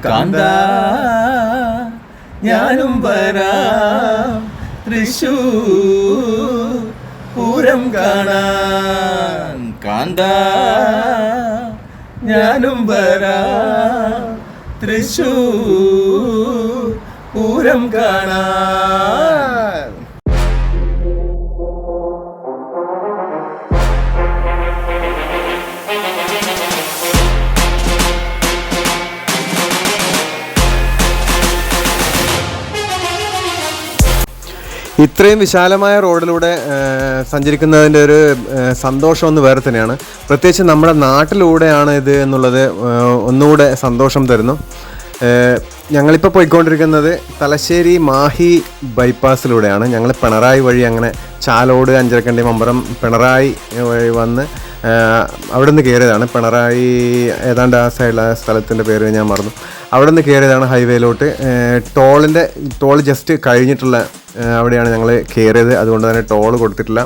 കാന്ത ഞാനും വരാം തൃശ്ശൂർ പൂരം കാണാൻ. കാന്ത ഞാനും വരാം തൃശ്ശൂർ പൂരം കാണാൻ. ഇത്രയും വിശാലമായ റോഡിലൂടെ സഞ്ചരിക്കുന്നതിൻ്റെ ഒരു സന്തോഷം ഒന്ന് വേറെ തന്നെയാണ്. പ്രത്യേകിച്ച് നമ്മുടെ നാട്ടിലൂടെയാണ് ഇത് എന്നുള്ളത് ഒന്നുകൂടെ സന്തോഷം തരുന്നു. ഞങ്ങളിപ്പോൾ പോയിക്കൊണ്ടിരിക്കുന്നത് തലശ്ശേരി മാഹി ബൈപ്പാസിലൂടെയാണ്. ഞങ്ങൾ പിണറായി വഴി അങ്ങനെ ചാലോട്, അഞ്ചരക്കണ്ടി, മമ്പറം, പിണറായി വഴി വന്ന് അവിടെ നിന്ന് കയറിയതാണ്. പിണറായി ഏതാണ്ട് ആ സൈഡിലെ സ്ഥലത്തിൻ്റെ പേര് ഞാൻ മറന്നു. അവിടെ നിന്ന് കയറിയതാണ് ഹൈവേയിലോട്ട്. ടോൾ ജസ്റ്റ് കഴിഞ്ഞിട്ടുള്ള അവിടെയാണ് ഞങ്ങൾ കയറിയത്. അതുകൊണ്ട് തന്നെ ടോൾ കൊടുത്തിട്ടില്ല.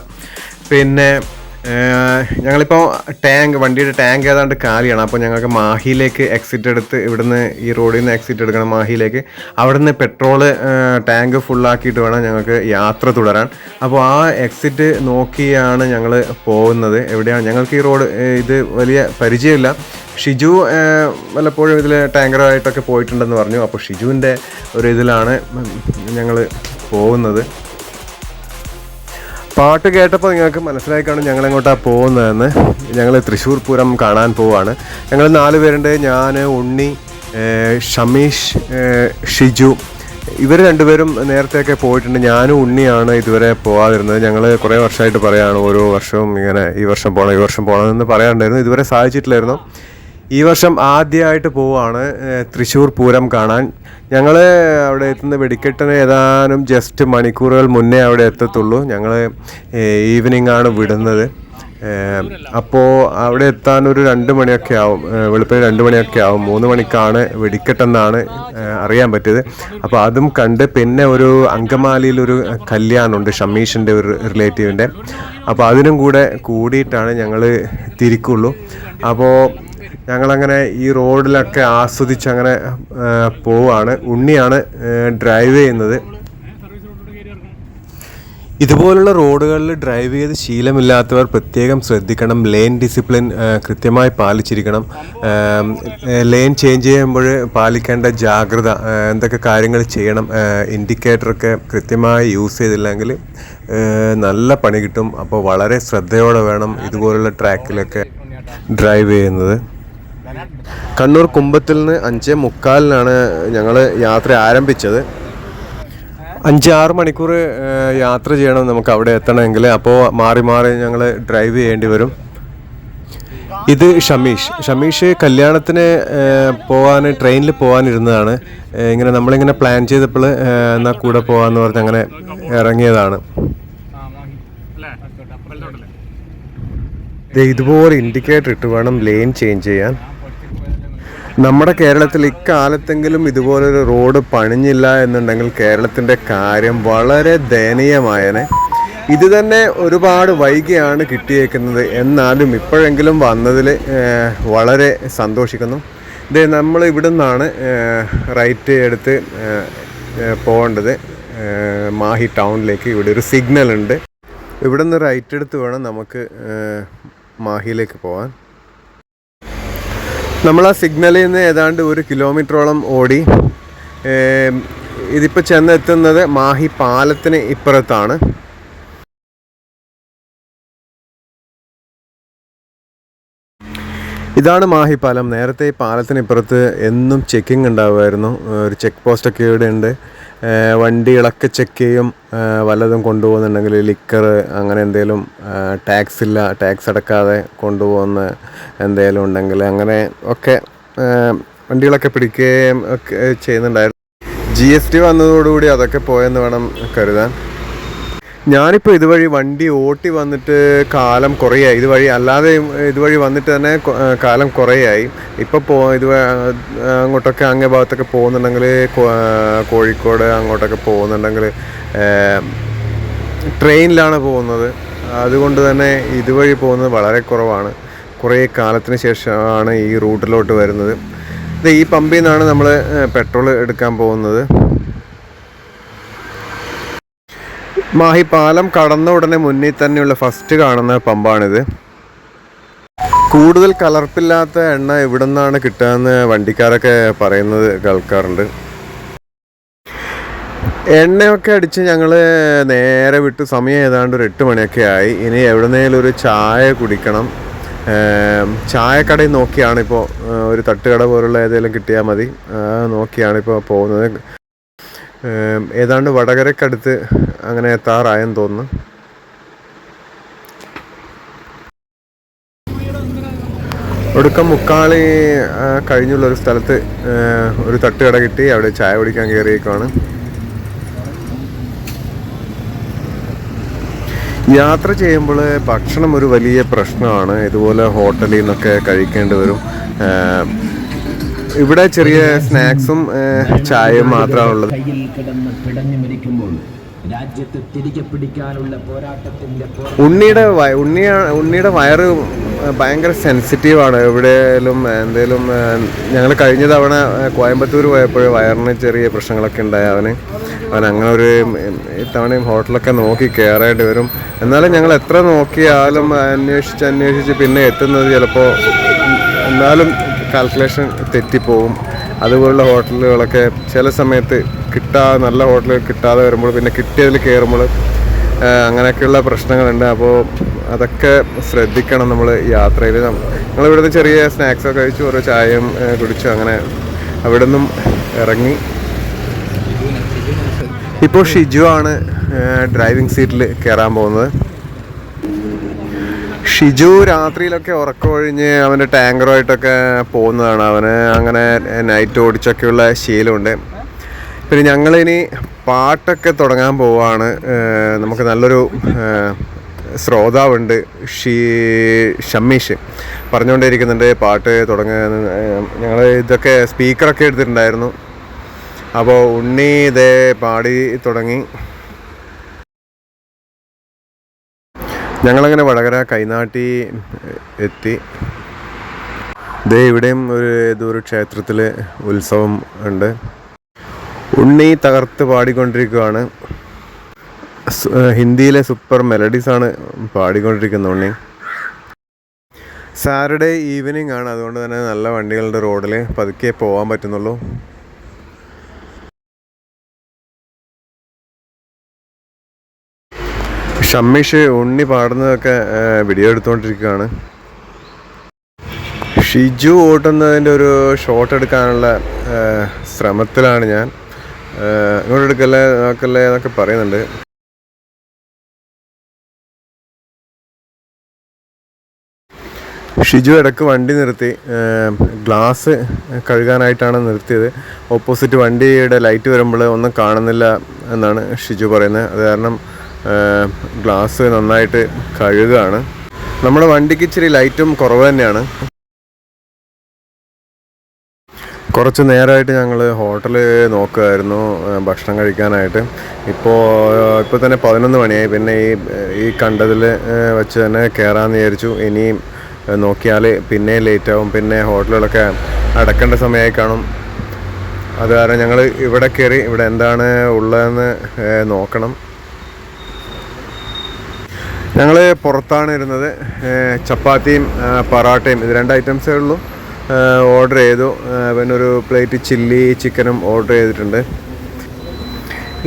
പിന്നെ ഞങ്ങളിപ്പോൾ വണ്ടിയുടെ ടാങ്ക് ഏതാണ്ട് കാലിയാണ്. അപ്പോൾ ഞങ്ങൾക്ക് മാഹിയിലേക്ക് എക്സിറ്റ് എടുത്ത് ഇവിടുന്ന് ഈ റോഡിൽ നിന്ന് എക്സിറ്റ് എടുക്കണം മാഹിയിലേക്ക്. അവിടെ നിന്ന് പെട്രോള് ടാങ്ക് ഫുള്ളാക്കിയിട്ട് വേണം ഞങ്ങൾക്ക് യാത്ര തുടരാൻ. അപ്പോൾ ആ എക്സിറ്റ് നോക്കിയാണ് ഞങ്ങൾ പോകുന്നത്. എവിടെയാണ് ഞങ്ങൾക്ക് ഈ റോഡ് ഇത് വലിയ പരിചയമില്ല. ഷിജു വല്ലപ്പോഴും ഇതിൽ ടാങ്കറായിട്ടൊക്കെ പോയിട്ടുണ്ടെന്ന് പറഞ്ഞു. അപ്പോൾ ഷിജുവിൻ്റെ ഒരു ഇതിലാണ് ഞങ്ങൾ പോകുന്നത്. പാട്ട് കേട്ടപ്പോൾ നിങ്ങൾക്ക് മനസ്സിലായിക്കാണ് ഞങ്ങളെങ്ങോട്ടാണ് പോകുന്നതെന്ന്. ഞങ്ങൾ തൃശ്ശൂർ പൂരം കാണാൻ പോവാണ്. ഞങ്ങൾ 4 പേരുണ്ട്. ഞാൻ, ഉണ്ണി, ഷമീഷ്, ഷിജു. ഇവർ 2 പേരും നേരത്തെയൊക്കെ പോയിട്ടുണ്ട്. ഞാനും ഉണ്ണിയാണ് ഇതുവരെ പോകാതിരുന്നത്. ഞങ്ങൾ കുറേ വർഷമായിട്ട് പറയുകയാണ് ഓരോ വർഷവും ഇങ്ങനെ ഈ വർഷം പോകണം എന്ന് പറയാറുണ്ടായിരുന്നു. ഇതുവരെ സാധിച്ചിട്ടില്ലായിരുന്നു. ഈ വർഷം ആദ്യമായിട്ട് പോവുകയാണ് തൃശ്ശൂർ പൂരം കാണാൻ. ഞങ്ങൾ അവിടെ എത്തുന്ന വെടിക്കെട്ടിന് ഏതാനും ജസ്റ്റ് മണിക്കൂറുകൾ മുന്നേ അവിടെ എത്തത്തുള്ളൂ. ഞങ്ങൾ ഈവനിങ് ആണ് വിടുന്നത്. അപ്പോൾ അവിടെ എത്താൻ ഒരു 2 മണിയൊക്കെ ആവും. വെളുപ്പിന് 2 മണിയൊക്കെ ആവും. 3 മണിക്കാണ് വെടിക്കെട്ടെന്നാണ് അറിയാൻ പറ്റിയത്. അപ്പോൾ അതും കണ്ട് പിന്നെ ഒരു അങ്കമാലിയിലൊരു കല്യാണമുണ്ട്, ഷമീഷിൻ്റെ ഒരു റിലേറ്റീവിൻ്റെ. അപ്പോൾ അതിനും കൂടെ കൂടിയിട്ടാണ് ഞങ്ങൾ തിരിക്കുള്ളൂ. അപ്പോൾ ഞങ്ങളങ്ങനെ ഈ റോഡിലൊക്കെ ആസ്വദിച്ചങ്ങനെ പോവാണ്. ഉണ്ണിയാണ് ഡ്രൈവ് ചെയ്യുന്നത്. ഇതുപോലുള്ള റോഡുകളിൽ ഡ്രൈവ് ചെയ്ത് ശീലമില്ലാത്തവർ പ്രത്യേകം ശ്രദ്ധിക്കണം. ലെയിൻ ഡിസിപ്ലിൻ കൃത്യമായി പാലിച്ചിരിക്കണം. ലെയിൻ ചേഞ്ച് ചെയ്യുമ്പോൾ പാലിക്കേണ്ട ജാഗ്രത, എന്തൊക്കെ കാര്യങ്ങൾ ചെയ്യണം. ഇൻഡിക്കേറ്ററൊക്കെ കൃത്യമായി യൂസ് ചെയ്തില്ലെങ്കിൽ നല്ല പണി കിട്ടും. അപ്പോൾ വളരെ ശ്രദ്ധയോടെ വേണം ഇതുപോലുള്ള ട്രാക്കിലൊക്കെ ഡ്രൈവ് ചെയ്യുന്നത്. കണ്ണൂർ കുമ്പത്തിൽ നിന്ന് 5:45 ഞങ്ങൾ യാത്ര ആരംഭിച്ചത്. 5-6 മണിക്കൂർ യാത്ര ചെയ്യണം നമുക്ക് അവിടെ എത്തണമെങ്കിൽ. അപ്പോൾ മാറി ഞങ്ങൾ ഡ്രൈവ് ചെയ്യേണ്ടി വരും. ഇത് ഷമീഷ് കല്യാണത്തിന് ട്രെയിനിൽ പോകാനിരുന്നതാണ്. നമ്മളിങ്ങനെ പ്ലാൻ ചെയ്തപ്പോൾ എന്നാൽ കൂടെ പോകാമെന്ന് പറഞ്ഞ് അങ്ങനെ ഇറങ്ങിയതാണ്. ഇതുപോലെ ഇൻഡിക്കേറ്റർ ഇട്ട് വേണം ലെയിൻ ചേഞ്ച് ചെയ്യാൻ. നമ്മുടെ കേരളത്തിൽ ഇക്കാലത്തെങ്കിലും ഇതുപോലൊരു റോഡ് പണിഞ്ഞില്ല എന്നുണ്ടെങ്കിൽ കേരളത്തിൻ്റെ കാര്യം വളരെ ദയനീയമായേനെ. ഇത് തന്നെ ഒരുപാട് വൈകിയാണ് കിട്ടിയേക്കുന്നത്. എന്നാലും ഇപ്പോഴെങ്കിലും വന്നതിൽ വളരെ സന്തോഷിക്കുന്നു. നമ്മൾ ഇവിടെ നിന്നാണ് റൈറ്റ് എടുത്ത് പോകേണ്ടത് മാഹി ടൗണിലേക്ക്. ഇവിടെ ഒരു സിഗ്നൽ ഉണ്ട്. ഇവിടെ നിന്ന് റൈറ്റ് എടുത്ത് വേണം നമുക്ക് മാഹിയിലേക്ക് പോകാൻ. നമ്മൾ ആ സിഗ്നലിൽ നിന്ന് ഏതാണ്ട് 1 കിലോമീറ്ററോളം ഓടി. ഇതിപ്പോൾ ചെന്നെത്തുന്നത് മാഹി പാലത്തിന് ഇപ്പുറത്താണ്. ഇതാണ് മാഹി പാലം. നേരത്തെ ഈ പാലത്തിന് ഇപ്പുറത്ത് എന്നും ചെക്കിംഗ് ഉണ്ടാവുമായിരുന്നു. ഒരു ചെക്ക് പോസ്റ്റൊക്കെ ഇവിടെ ഉണ്ട്. വണ്ടികളൊക്കെ ചെക്ക് ചെയ്യും. വല്ലതും കൊണ്ടുപോകുന്നുണ്ടെങ്കിൽ ലിക്കർ അങ്ങനെ എന്തെങ്കിലും ടാക്സ് അടക്കാതെ കൊണ്ടുപോകുന്ന എന്തെങ്കിലും ഉണ്ടെങ്കിൽ അങ്ങനെ ഒക്കെ വണ്ടികളൊക്കെ പിടിക്കുകയും ഒക്കെ ചെയ്യുന്നുണ്ടായിരുന്നു. GST വന്നതോടുകൂടി അതൊക്കെ പോയെന്ന് വേണം കരുതാൻ. ഞാനിപ്പോൾ ഇതുവഴി വണ്ടി ഓട്ടി വന്നിട്ട് കാലം കുറേയായി. ഇതുവഴി വന്നിട്ട് തന്നെ കാലം കുറേയായി. ഇപ്പോൾ അങ്ങോട്ടൊക്കെ അങ്ങേ ഭാഗത്തൊക്കെ പോകുന്നുണ്ടെങ്കിൽ കോഴിക്കോട് അങ്ങോട്ടൊക്കെ പോകുന്നുണ്ടെങ്കിൽ ട്രെയിനിലാണ് പോകുന്നത്. അതുകൊണ്ട് തന്നെ ഇതുവഴി പോകുന്നത് വളരെ കുറവാണ്. കുറേ കാലത്തിന് ശേഷമാണ് ഈ റൂട്ടിലോട്ട് വരുന്നത്. ഈ പമ്പിൽ നിന്നാണ് നമ്മൾ പെട്രോൾ എടുക്കാൻ പോകുന്നത്. മാഹി പാലം കടന്ന ഉടനെ മുന്നിൽ തന്നെയുള്ള ഫസ്റ്റ് കാണുന്ന പമ്പാണിത്. കൂടുതൽ കലർപ്പില്ലാത്ത എണ്ണ ഇവിടെ നിന്നാണ് കിട്ടുകയെന്ന് വണ്ടിക്കാരൊക്കെ പറയുന്നത് കേൾക്കാറുണ്ട്. എണ്ണയൊക്കെ അടിച്ച് ഞങ്ങൾ നേരെ വിട്ട് സമയം ഏതാണ്ട് ഒരു 8 മണിയൊക്കെ ആയി. ഇനി എവിടുന്നേലും ഒരു ചായ കുടിക്കണം. ചായക്കടയിൽ നോക്കിയാണിപ്പോൾ, ഒരു തട്ടുകട പോലുള്ള ഏതെങ്കിലും കിട്ടിയാൽ മതി, നോക്കിയാണിപ്പോൾ പോകുന്നത്. ഏതാണ്ട് വടകരക്കടുത്ത് അങ്ങനെ എത്താറായെന്ന് തോന്നുന്നു. ഒടുക്കം മുക്കാളി കഴിഞ്ഞുള്ളൊരു സ്ഥലത്ത് ഒരു തട്ടുകട കിട്ടി. അവിടെ ചായ കുടിക്കാൻ കയറിയേക്കാണ്. യാത്ര ചെയ്യുമ്പോൾ ഭക്ഷണം ഒരു വലിയ പ്രശ്നമാണ്. ഇതുപോലെ ഹോട്ടലിൽ നിന്നൊക്കെ കഴിക്കേണ്ടി വരും. ഇവിടെ ചെറിയ സ്നാക്സും ചായയും മാത്രമാണുള്ളത്. രാജ്യത്തെ തിരികെ പിടിക്കാനുള്ള പോരാട്ടത്തിന്റെ ഉണ്ണിയുടെ വയറ് ഭയങ്കര സെൻസിറ്റീവാണ്. എവിടെയായാലും എന്തേലും, ഞങ്ങൾ കഴിഞ്ഞ തവണ കോയമ്പത്തൂർ പോയപ്പോൾ വയറിന് ചെറിയ പ്രശ്നങ്ങളൊക്കെ ഉണ്ടായി. അവൻ അങ്ങനെ ഒരു ഇത്തവണയും ഹോട്ടലൊക്കെ നോക്കി കയറേണ്ടി വരും. എന്നാലും ഞങ്ങൾ എത്ര നോക്കിയാലും അന്വേഷിച്ച് പിന്നെ എത്തുന്നത് ചിലപ്പോൾ എന്നാലും കാൽക്കുലേഷൻ തെറ്റിപ്പോവും. അതുപോലുള്ള ഹോട്ടലുകളൊക്കെ ചില സമയത്ത് നല്ല ഹോട്ടലുകൾ കിട്ടാതെ വരുമ്പോൾ പിന്നെ കിട്ടിയതിൽ കയറുമ്പോൾ അങ്ങനെയൊക്കെയുള്ള പ്രശ്നങ്ങളുണ്ട്. അപ്പോൾ അതൊക്കെ ശ്രദ്ധിക്കണം നമ്മൾ യാത്രയിൽ. ഞങ്ങളിവിടുന്ന് ചെറിയ സ്നാക്സൊക്കെ കഴിച്ചു, ഓരോ ചായയും കുടിച്ചു, അങ്ങനെ അവിടെ നിന്നും ഇറങ്ങി. ഇപ്പോൾ ഷിജു ആണ് ഡ്രൈവിംഗ് സീറ്റിൽ കയറാൻ പോകുന്നത്. ഷിജു രാത്രിയിലൊക്കെ ഉറക്കമൊഴിഞ്ഞ് അവൻ്റെ ടാങ്കറുമായിട്ടൊക്കെ പോകുന്നതാണ്. അവന് അങ്ങനെ നൈറ്റ് ഓടിച്ചൊക്കെയുള്ള ശീലമുണ്ട്. പിന്നെ ഞങ്ങളിനി പാട്ടൊക്കെ തുടങ്ങാൻ പോവാണ്. നമുക്ക് നല്ലൊരു ശ്രോതാവുണ്ട്, ഷമ്മീഷ് പറഞ്ഞുകൊണ്ടേയിരിക്കുന്നുണ്ട് പാട്ട് തുടങ്ങാൻ. ഞങ്ങൾ ഇതൊക്കെ സ്പീക്കറൊക്കെ എടുത്തിട്ടുണ്ടായിരുന്നു. അപ്പോൾ ഉണ്ണി ഇതേ പാടി തുടങ്ങി. ഞങ്ങളങ്ങനെ വടകര കൈനാട്ടി എത്തി. ഇവിടെയും ഒരു ക്ഷേത്രത്തിൽ ഉത്സവം ഉണ്ട്. ഉണ്ണി തകർത്ത് പാടിക്കൊണ്ടിരിക്കുകയാണ്. ഹിന്ദിയിലെ സൂപ്പർ മെലഡീസാണ് പാടിക്കൊണ്ടിരിക്കുന്നത് ഉണ്ണി. സാറ്റർഡേ ഈവനിങ് ആണ്, അതുകൊണ്ട് തന്നെ നല്ല വണ്ടികളുടെ റോഡിൽ പതുക്കെ പോകാൻ പറ്റുന്നുള്ളൂ. ഷമ്മീഷ് ഉണ്ണി പാടുന്നതൊക്കെ വീഡിയോ എടുത്തുകൊണ്ടിരിക്കുകയാണ്. ഷിജു ഓട്ടുന്നതിൻ്റെ ഒരു ഷോട്ട് എടുക്കാനുള്ള ശ്രമത്തിലാണ് ഞാൻ. ഇങ്ങോട്ട് എടുക്കല്ലേ നോക്കല്ലേ എന്നൊക്കെ പറയുന്നുണ്ട്. ഷിജു ഇടയ്ക്ക് വണ്ടി നിർത്തി, ഗ്ലാസ് കഴുകാനായിട്ടാണ് നിർത്തിയത്. ഓപ്പോസിറ്റ് വണ്ടിയുടെ ലൈറ്റ് വരുമ്പോൾ ഒന്നും കാണുന്നില്ല എന്നാണ് ഷിജു പറയുന്നത്. അത് കാരണം ഗ്ലാസ് നന്നായിട്ട് കഴുകുകയാണ്. നമ്മുടെ വണ്ടിക്ക് ഇച്ചിരി ലൈറ്റും കുറവ് തന്നെയാണ്. കുറച്ച് നേരമായിട്ട് ഞങ്ങൾ ഹോട്ടൽ നോക്കുമായിരുന്നു ഭക്ഷണം കഴിക്കാനായിട്ട്. ഇപ്പോൾ തന്നെ 11 മണിയായി. പിന്നെ ഈ കണ്ടതിൽ വെച്ച് തന്നെ കയറാമെന്ന് വിചാരിച്ചു. ഇനിയും നോക്കിയാൽ പിന്നെ ലേറ്റാവും, പിന്നെ ഹോട്ടലുകളൊക്കെ അടക്കേണ്ട സമയമായി കാണും. അത് കാരണം ഞങ്ങൾ ഇവിടെ കയറി ഇവിടെ എന്താണ് ഉള്ളതെന്ന് നോക്കണം. ഞങ്ങൾ പുറത്താണ് ഇരുന്നത്. ചപ്പാത്തിയും പൊറാട്ടയും ഇത് 2 ഐറ്റംസേ ഉള്ളൂ ഓർഡർ ചെയ്തു. പിന്നെ ഒരു പ്ലേറ്റ് ചില്ലി ചിക്കനും ഓർഡർ ചെയ്തിട്ടുണ്ട്.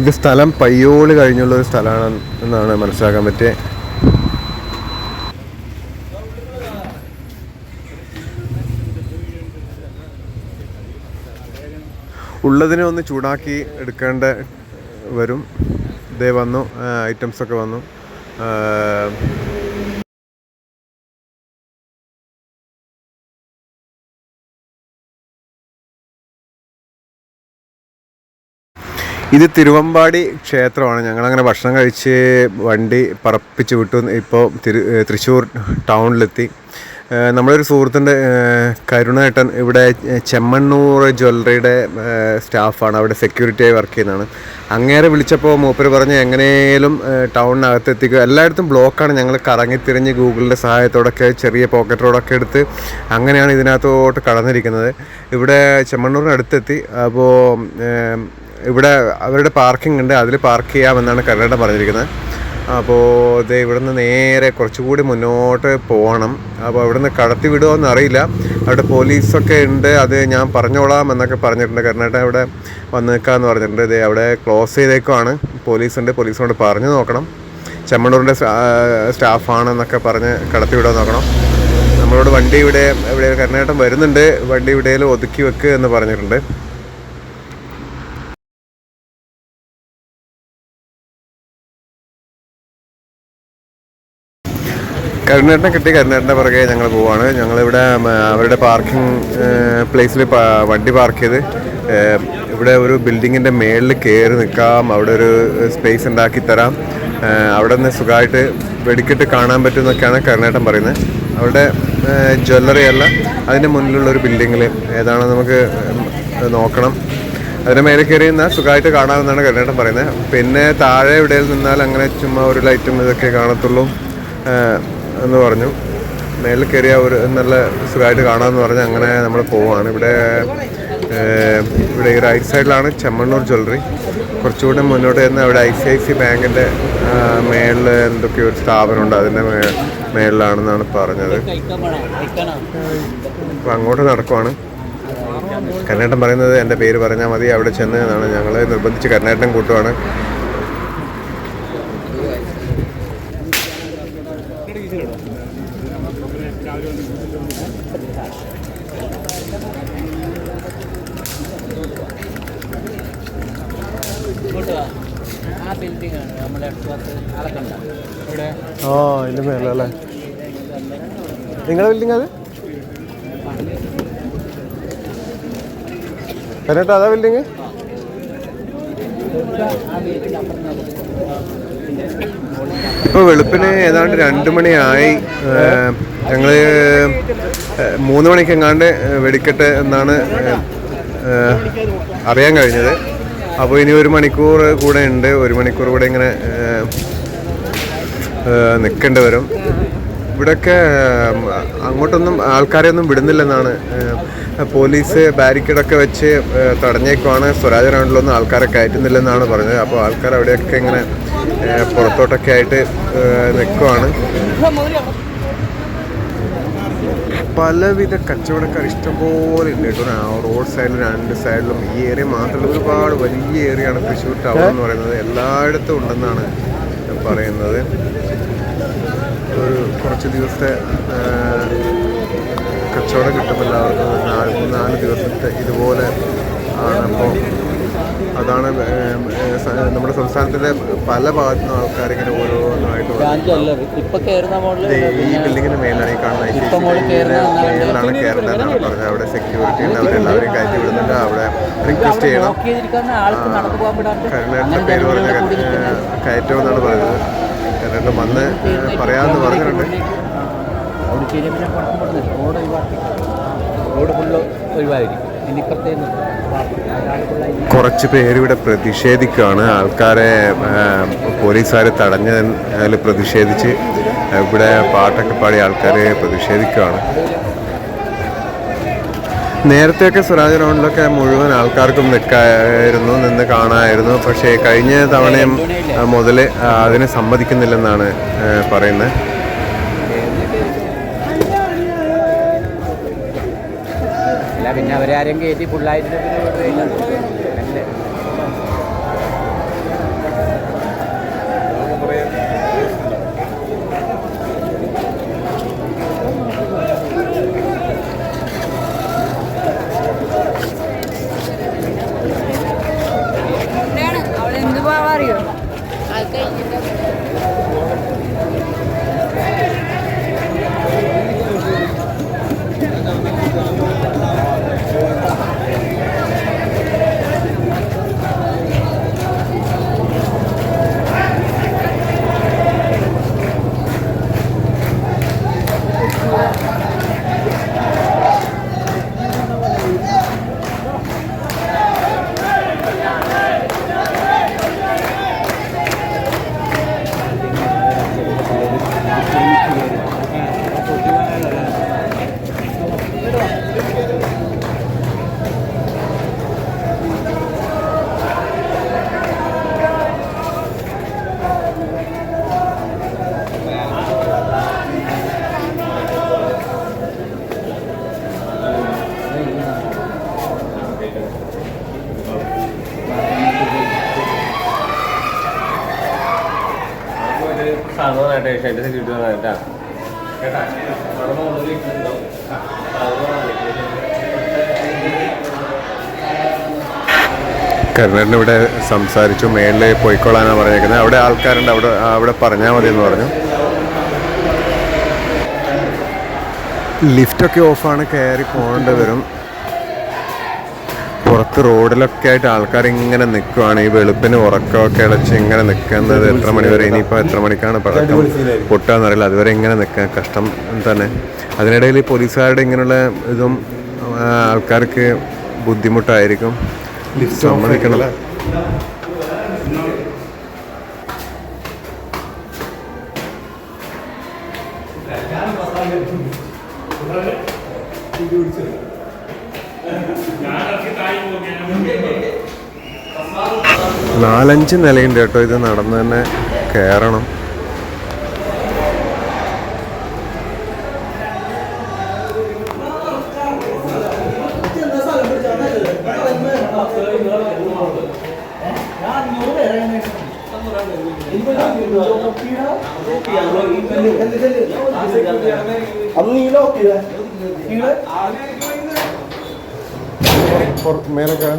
ഇത് സ്ഥലം പയ്യോളി കഴിഞ്ഞുള്ളൊരു സ്ഥലമാണ് എന്നാണ് മനസ്സിലാക്കാൻ പറ്റിയത്. ഉള്ളതിനെ ഒന്ന് ചൂടാക്കി എടുക്കേണ്ട വരും. ഇതേ വന്നു, ഐറ്റംസൊക്കെ വന്നു. ഇത് തിരുവമ്പാടി ക്ഷേത്രമാണ്. ഞങ്ങളങ്ങനെ ഭക്ഷണം കഴിച്ച് വണ്ടി പറപ്പിച്ച് വിട്ടു. ഇപ്പോൾ തൃശ്ശൂർ ടൗണിലെത്തി. നമ്മളൊരു സുഹൃത്തിൻ്റെ കരുണേട്ടൻ ഇവിടെ ചെമ്മണ്ണൂർ ജ്വല്ലറിയുടെ സ്റ്റാഫാണ്, അവിടെ സെക്യൂരിറ്റിയായി വർക്ക് ചെയ്യുന്നതാണ്. അങ്ങേരെ വിളിച്ചപ്പോൾ മൂപ്പര് പറഞ്ഞ് എങ്ങനെയും ടൗണിനകത്ത് എത്തിക്കുക, എല്ലായിടത്തും ബ്ലോക്കാണ്. ഞങ്ങൾ കറങ്ങിത്തിരിഞ്ഞ് ഗൂഗിളിൻ്റെ സഹായത്തോടൊക്കെ ചെറിയ പോക്കറ്റ് റോഡൊക്കെ എടുത്ത് അങ്ങനെയാണ് ഇതിനകത്തോട്ട് കടന്നിരിക്കുന്നത്. ഇവിടെ ചെമ്മണ്ണൂരിനടുത്തെത്തി. അപ്പോൾ ഇവിടെ അവരുടെ പാർക്കിംഗ് ഉണ്ട്, അതിൽ പാർക്ക് ചെയ്യാമെന്നാണ് കരുണേട്ടൻ പറഞ്ഞിരിക്കുന്നത്. അപ്പോൾ ഇത് ഇവിടുന്ന് നേരെ കുറച്ചുകൂടി മുന്നോട്ട് പോകണം. അപ്പോൾ ഇവിടുന്ന് കടത്തി വിടുമോ അറിയില്ല, അവിടെ പോലീസൊക്കെ ഉണ്ട്, അത് ഞാൻ പറഞ്ഞോളാം എന്നൊക്കെ പറഞ്ഞിട്ടുണ്ട്. കരുണേട്ടൻ അവിടെ വന്ന് നിൽക്കാമെന്ന് പറഞ്ഞിട്ടുണ്ട്. ഇത് അവിടെ ക്ലോസ് ചെയ്തേക്കുവാണ്, പോലീസുണ്ട്, പോലീസിനോട് പറഞ്ഞു നോക്കണം. ചെമ്മണ്ണൂരിൻ്റെ സ്റ്റാഫാണെന്നൊക്കെ പറഞ്ഞ് കടത്തി വിടാൻ നോക്കണം. നമ്മളോട് വണ്ടി ഇവിടെ കരുണേട്ടൻ വരുന്നുണ്ട്, വണ്ടി ഇവിടെയും ഒതുക്കി വെക്കുക എന്ന് പറഞ്ഞിട്ടുണ്ട്. കരുണേട്ടനെ കിട്ടി, കരുണേട്ടൻ്റെ പുറകെ ഞങ്ങൾ പോവാണ്. ഞങ്ങളിവിടെ അവരുടെ പാർക്കിംഗ് പ്ലേസിൽ വണ്ടി പാർക്ക് ചെയ്ത് ഇവിടെ ഒരു ബിൽഡിങ്ങിൻ്റെ മേളിൽ കയറി നിൽക്കാം, അവിടെ ഒരു സ്പേസ് ഉണ്ടാക്കി തരാം, അവിടെ നിന്ന് സുഖമായിട്ട് വെടിക്കെട്ട് കാണാൻ പറ്റും എന്നൊക്കെയാണ് കരുണേട്ടൻ പറയുന്നത്. അവിടെ ജ്വല്ലറി അല്ല, അതിൻ്റെ മുന്നിലുള്ളൊരു ബിൽഡിങ്ങിൽ ഏതാണ് നമുക്ക് നോക്കണം. അതിൻ്റെ മേലെ കയറി നിന്നാൽ സുഖമായിട്ട് കാണാമെന്നാണ് കരുണേട്ടൻ പറയുന്നത്. പിന്നെ താഴെ എവിടെയിൽ നിന്നാൽ അങ്ങനെ ചുമ്മാ ഒരു ലൈറ്റും ഇതൊക്കെ കാണത്തുള്ളൂ എന്ന് പറഞ്ഞു. മേലിൽ കയറിയ ഒരു നല്ല സുഖമായിട്ട് കാണാമെന്ന് പറഞ്ഞ് അങ്ങനെ നമ്മൾ പോവുകയാണ്. ഇവിടെ ഈ റൈറ്റ് സൈഡിലാണ് ചെമ്മണ്ണൂർ ജ്വല്ലറി. കുറച്ചുകൂടെ മുന്നോട്ട് ചെന്ന് അവിടെ ICIC ബാങ്കിൻ്റെ മേളിൽ എന്തൊക്കെയോ ഒരു സ്ഥാപനമുണ്ട്, അതിൻ്റെ മേളിലാണെന്നാണ് പറഞ്ഞത്. അപ്പോൾ അങ്ങോട്ട് നടക്കുവാണ്. കരുണേട്ടൻ പറയുന്നത് എൻ്റെ പേര് പറഞ്ഞാൽ മതി, അവിടെ ചെന്ന് എന്നാണ്. ഞങ്ങൾ നിർബന്ധിച്ച് കരുണേട്ടൻ കൂട്ടുവാണ്. അതിൻ്റെ മേലല്ലേ നിങ്ങളുടെ ബിൽഡിംഗ്? അത് കരുണേട്ടാ അതാ ബിൽഡിങ്? ഇപ്പോൾ വെളുപ്പിന് ഏതാണ്ട് 2 മണിയായി. ഞങ്ങൾ 3 മണിക്കെങ്ങാണ്ട് വെടിക്കെട്ട് എന്നാണ് അറിയാൻ കഴിഞ്ഞത്. അപ്പോൾ ഇനി 1 മണിക്കൂർ കൂടെ ഉണ്ട്, 1 മണിക്കൂർ കൂടെ ഇങ്ങനെ നിൽക്കേണ്ടി വരും. ഇവിടെയൊക്കെ അങ്ങോട്ടൊന്നും ആൾക്കാരെയൊന്നും വിടുന്നില്ലെന്നാണ്. പോലീസ് ബാരിക്കേഡൊക്കെ വെച്ച് തടഞ്ഞേക്കുവാണ്. സ്വരാജ് റൗണ്ടിലൊന്നും ആൾക്കാരെ കയറ്റുന്നില്ലെന്നാണ് പറഞ്ഞത്. അപ്പോൾ ആൾക്കാർ അവിടെയൊക്കെ ഇങ്ങനെ പുറത്തോട്ടൊക്കെ ആയിട്ട് നിൽക്കുവാണ്. പലവിധ കച്ചവടക്കാർ ഇഷ്ടംപോലെ ഉണ്ട് കേട്ടോ. റോഡ് സൈഡിലും 2 സൈഡിലും. ഈ ഏരിയ മാത്രമല്ല, ഒരുപാട് വലിയ ഏരിയയാണ് തൃശ്ശൂർ ടൗൺ എന്ന് പറയുന്നത്. എല്ലായിടത്തും ഉണ്ടെന്നാണ് പറയുന്നത്. ഒരു കുറച്ച് ദിവസത്തെ കച്ചവടം കിട്ടും എല്ലാവർക്കും. 4 ദിവസത്തെ ഇതുപോലെ ആണ്. അപ്പോൾ അതാണ് നമ്മുടെ സംസ്ഥാനത്തിൻ്റെ പല ഭാഗത്തു നിന്നും ആൾക്കാരിങ്ങനെ ഓരോന്നായിട്ട് ഈ ബിൽഡിങ്ങിന് മേലാണ് ഈ കാണുന്നത്. മേലാണ് കയറേണ്ടതെന്നാണ് പറഞ്ഞത്. അവിടെ സെക്യൂരിറ്റി ഉണ്ട്, അവരെല്ലാവരെയും കയറ്റി വിടുന്നുണ്ട്. അവിടെ റിക്വസ്റ്റ് ചെയ്യണം. കരുണേട്ടൻ്റെ പേര് പറഞ്ഞ കയറ്റമെന്നാണ് പറയുന്നത്. കരുണേട്ടൻ വന്ന് പറയാമെന്ന് പറഞ്ഞിട്ടുണ്ട്. കുറച്ച് പേരിവിടെ പ്രതിഷേധിക്കുകയാണ്. ആൾക്കാരെ പോലീസുകാർ തടഞ്ഞതിൽ പ്രതിഷേധിച്ച് ഇവിടെ പാട്ടൊക്കെ പാടി ആൾക്കാരെ പ്രതിഷേധിക്കുകയാണ്. നേരത്തെയൊക്കെ സ്വരാജ് റൗണ്ടിലൊക്കെ മുഴുവൻ ആൾക്കാർക്കും നിന്ന് കാണാമായിരുന്നു. പക്ഷേ കഴിഞ്ഞ തവണയും മുതൽ അതിനെ സമ്മതിക്കുന്നില്ലെന്നാണ് പറയുന്നത്. പിന്നെ അവരാരും കയറ്റി ഫുള്ളായിട്ട് അവളെന്ത് പോവാറിയോ? കരുണേട്ടൻ ഇവിടെ സംസാരിച്ചു. മേളിൽ പോയിക്കോളാനാണ് പറഞ്ഞേക്കുന്നത്. അവിടെ ആൾക്കാരുണ്ട്, അവിടെ പറഞ്ഞാൽ മതി എന്ന് പറഞ്ഞു. ലിഫ്റ്റൊക്കെ ഓഫാണ്, കയറി പോകേണ്ടി വരും. പുറത്ത് റോഡിലൊക്കെ ആയിട്ട് ആൾക്കാർ ഇങ്ങനെ നിൽക്കുവാണ്. ഈ വെളുപ്പിന് ഉറക്കമൊക്കെ ഇളച്ച് ഇങ്ങനെ നിൽക്കുന്നത് എത്ര മണി വരെ, ഇനിയിപ്പോൾ എത്ര മണിക്കാണ് പടക്കം പൊട്ടാന്നറിയില്ല. അതുവരെ ഇങ്ങനെ നിൽക്കാൻ കഷ്ടം തന്നെ. അതിനിടയിൽ പോലീസുകാരുടെ ഇങ്ങനെയുള്ള ഇതും ആൾക്കാർക്ക് ബുദ്ധിമുട്ടായിരിക്കും. സമ്മതിക്കണം. നാലഞ്ച് നിലയുണ്ട് കേട്ടോ. ഇത് നടന്ന് തന്നെ കയറണം. മേലൊക്കെ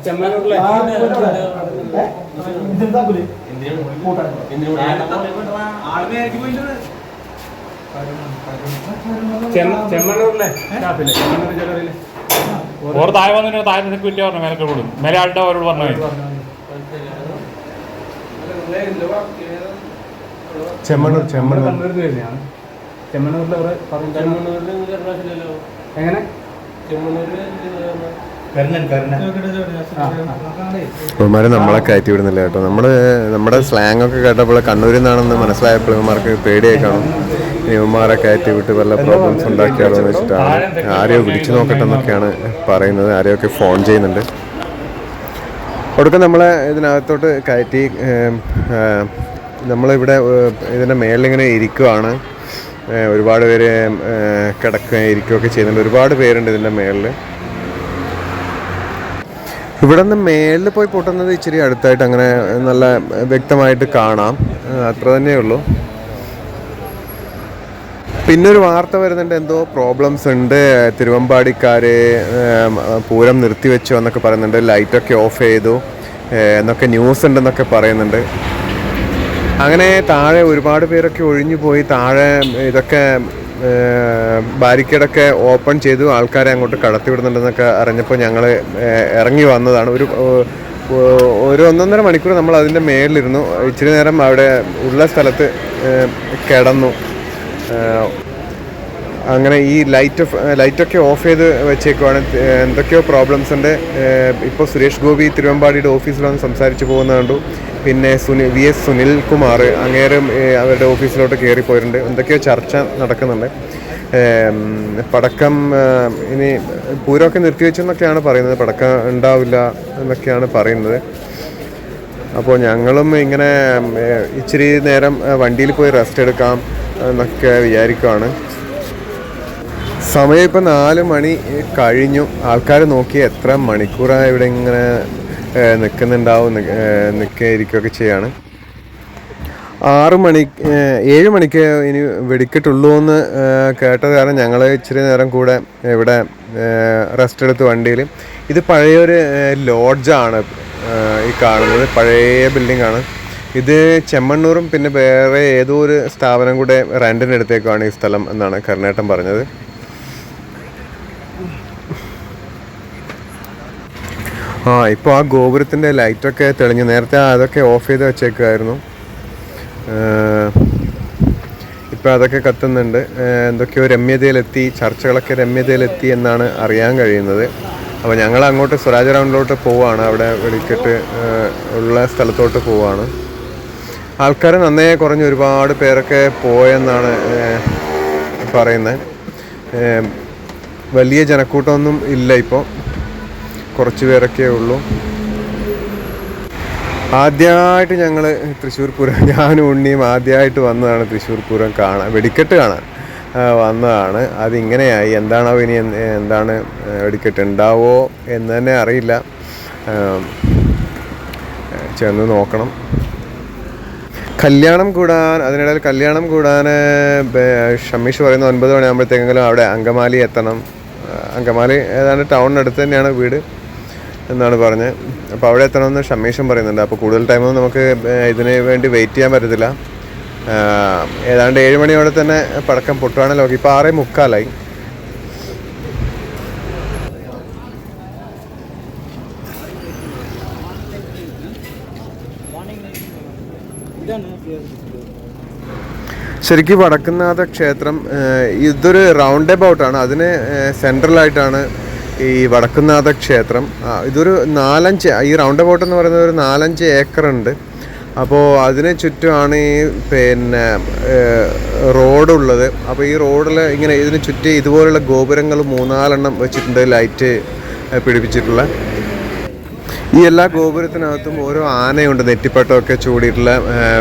ചെമ്മണ്ണൂരിലെ ഓർ താഴെ വന്നിട്ട് താഴെ സെക്യൂരിറ്റി പറഞ്ഞു മേലൊക്കെ കൂടും. മേലെ ആളുടെ അവരോട് പറഞ്ഞു ചെമ്മണ്ണൂർ എങ്ങനെ ഇവന്മാരെ നമ്മളെ കയറ്റി വിടുന്നില്ല കേട്ടോ. നമ്മുടെ സ്ലാങ് ഒക്കെ കേട്ടപ്പോൾ കണ്ണൂരിൽ നിന്നാണെന്ന് മനസ്സിലായപ്പോൾ ഇവന്മാർക്ക് പേടിയായി കാണും. ഇവന്മാരെ കയറ്റി വിട്ട് വല്ല പ്രോബ്ലംസ് ഉണ്ടാക്കിയാലോ എന്ന് വെച്ചിട്ടാണ്. ആരെയോ വിളിച്ചു നോക്കട്ടെ എന്നൊക്കെയാണ് പറയുന്നത്. ആരെയൊക്കെ ഫോൺ ചെയ്യുന്നുണ്ട്. ഒടുക്കം നമ്മളെ ഇതിനകത്തോട്ട് കയറ്റി നമ്മളിവിടെ ഇതിൻ്റെ മേളിലിങ്ങനെ ഇരിക്കുവാണ്. ഒരുപാട് പേര് കിടക്കുകയും ഇരിക്കുകയൊക്കെ ചെയ്യുന്നുണ്ട്. ഒരുപാട് പേരുണ്ട് ഇതിൻ്റെ മേളിൽ. ഇവിടെ നിന്ന് മേളിൽ പോയി പൊട്ടുന്നത് ഇച്ചിരി അടുത്തായിട്ട് അങ്ങനെ നല്ല വ്യക്തമായിട്ട് കാണാം. അത്ര തന്നെയുള്ളൂ. പിന്നൊരു വാർത്ത വരുന്നുണ്ട്, എന്തോ പ്രോബ്ലംസ് ഉണ്ട്, തിരുവമ്പാടിക്കാർ പൂരം നിർത്തിവെച്ചു എന്നൊക്കെ പറയുന്നുണ്ട്. ലൈറ്റൊക്കെ ഓഫ് ചെയ്തു എന്നൊക്കെ ന്യൂസ് ഉണ്ടെന്നൊക്കെ പറയുന്നുണ്ട്. അങ്ങനെ താഴെ ഒരുപാട് പേരൊക്കെ ഒഴിഞ്ഞു പോയി. താഴെ ഇതൊക്കെ ബാരിക്കേഡൊക്കെ ഓപ്പൺ ചെയ്തു. ആൾക്കാരെ അങ്ങോട്ട് കടത്തിവിടുന്നുണ്ടെന്നൊക്കെ അറിഞ്ഞപ്പോൾ ഞങ്ങൾ ഇറങ്ങി വന്നതാണ്. ഒരു 1.5 മണിക്കൂർ നമ്മൾ അതിൻ്റെ മേളിലിരുന്നു. ഇച്ചിരി നേരം അവിടെ ഉള്ള സ്ഥലത്ത് കിടന്നു. അങ്ങനെ ഈ ലൈറ്റൊക്കെ ഓഫ് ചെയ്ത് വെച്ചേക്കുവാണ്. എന്തൊക്കെയോ പ്രോബ്ലംസ് ഉണ്ട്. ഇപ്പോൾ സുരേഷ് ഗോപി തിരുവമ്പാടിയുടെ ഓഫീസിൽ വന്ന് സംസാരിച്ച് പോകുന്നത് കണ്ടു. പിന്നെ VS സുനിൽകുമാർ അങ്ങേരും അവരുടെ ഓഫീസിലോട്ട് കയറിപ്പോയിട്ടുണ്ട്. എന്തൊക്കെയോ ചർച്ച നടക്കുന്നുണ്ട്. പടക്കം ഇനി പൂരമൊക്കെ നിർത്തിവെച്ചെന്നൊക്കെയാണ് പറയുന്നത്. പടക്കം ഉണ്ടാവില്ല എന്നൊക്കെയാണ് പറയുന്നത്. അപ്പോൾ ഞങ്ങളും ഇങ്ങനെ ഇച്ചിരി നേരം വണ്ടിയിൽ പോയി റെസ്റ്റ് എടുക്കാം എന്നൊക്കെ വിചാരിക്കുകയാണ്. സമയം ഇപ്പോൾ 4 മണി കഴിഞ്ഞു. ആൾക്കാർ നോക്കി എത്ര മണിക്കൂറായി ഇവിടെ ഇങ്ങനെ നിൽക്കുന്നുണ്ടാവും, നിൽക്കുകയൊക്കെ ചെയ്യാണ്. 7 മണിക്ക് ഇനി വെടിക്കെട്ടുള്ളൂ എന്ന് കേട്ടത് കാരണം ഞങ്ങൾ ഇച്ചിരി നേരം കൂടെ ഇവിടെ റെസ്റ്റ് എടുത്ത് വണ്ടിയിൽ. ഇത് പഴയൊരു ലോഡ്ജാണ് ഈ കാണുന്നത്. പഴയ ബിൽഡിംഗാണ് ഇത്. ചെമ്മണ്ണൂറും പിന്നെ വേറെ ഏതോ ഒരു സ്ഥാപനം കൂടെ റെൻറ്റിനെടുത്തേക്കാണ് ഈ സ്ഥലം എന്നാണ് കരുണേട്ടൻ പറഞ്ഞത്. ഇപ്പോൾ ആ ഗോപുരത്തിൻ്റെ ലൈറ്റൊക്കെ തെളിഞ്ഞു. നേരത്തെ അതൊക്കെ ഓഫ് ചെയ്ത് വെച്ചേക്കുമായിരുന്നു. ഇപ്പോൾ അതൊക്കെ കത്തുന്നുണ്ട്. എന്തൊക്കെയോ രമ്യതയിലെത്തി, ചർച്ചകളൊക്കെ രമ്യതയിലെത്തി എന്നാണ് അറിയാൻ കഴിയുന്നത്. അപ്പോൾ ഞങ്ങൾ അങ്ങോട്ട് സ്വരാജ് ഗ്രൗണ്ടിലോട്ട് പോവുകയാണ്. അവിടെ വെടിക്കെട്ട് ഉള്ള സ്ഥലത്തോട്ട് പോവുകയാണ്. ആൾക്കാർ നന്നേ കുറഞ്ഞ് ഒരുപാട് പേരൊക്കെ പോയെന്നാണ് പറയുന്നത്. വലിയ ജനക്കൂട്ടമൊന്നും ഇല്ല ഇപ്പോൾ, കുറച്ച് പേരൊക്കെ ഉള്ളൂ. ആദ്യമായിട്ട് ഞങ്ങൾ തൃശ്ശൂർ പൂരം, ഞാനും ഉണ്ണിയും ആദ്യമായിട്ട് വന്നതാണ് തൃശ്ശൂർ പൂരം കാണാൻ, വെടിക്കെട്ട് കാണാൻ. വന്നതാണ്. അതിങ്ങനെയായി. എന്താണോ ഇനി എന്താണ് വെടിക്കെട്ട് ഉണ്ടാവോ എന്ന് തന്നെ അറിയില്ല. ചെന്ന് നോക്കണം. അതിനിടയിൽ കല്യാണം കൂടാൻ ഷമീഷ് പറയുന്ന 9 മണിയാകുമ്പോഴത്തേക്കെങ്കിലും അവിടെ അങ്കമാലി എത്തണം. അങ്കമാലി ഏതാണ്ട് ടൗണിനടുത്ത് തന്നെയാണ് വീട് എന്നാണ് പറഞ്ഞത്. അപ്പോൾ അവിടെ എത്തണമെന്ന് ഷമീഷും പറയുന്നുണ്ട്. അപ്പോൾ കൂടുതൽ ടൈമൊന്നും നമുക്ക് ഇതിന് വേണ്ടി വെയിറ്റ് ചെയ്യാൻ പറ്റത്തില്ല. ഏതാണ്ട് 7 മണിയോടെ തന്നെ പടക്കം പൊട്ടുവാണല്ലോ. ഇപ്പോൾ 6:45. ശരിക്കും വടക്കുംനാഥ ക്ഷേത്രം ഇതൊരു റൗണ്ട് എബൌട്ടാണ്. അതിന് സെൻട്രലായിട്ടാണ് ഈ വടക്കുംനാഥ ക്ഷേത്രം. ഇതൊരു 4-5 ഈ റൗണ്ട് എബൌട്ട് എന്ന് പറയുന്നത് ഒരു 4-5 ഏക്കറുണ്ട്. അപ്പോൾ അതിന് ചുറ്റുമാണ് ഈ പിന്നെ റോഡുള്ളത്. അപ്പോൾ ഈ റോഡിൽ ഇങ്ങനെ ഇതിന് ചുറ്റി ഇതുപോലുള്ള ഗോപുരങ്ങൾ 3-4 എണ്ണം വെച്ചിട്ടുണ്ട്, ലൈറ്റ് പിടിപ്പിച്ചിട്ടുള്ള. ഈ എല്ലാ ഗോപുരത്തിനകത്തും ഓരോ ആനയുണ്ട്, നെറ്റിപ്പട്ടമൊക്കെ ചൂടിയിട്ടുള്ള,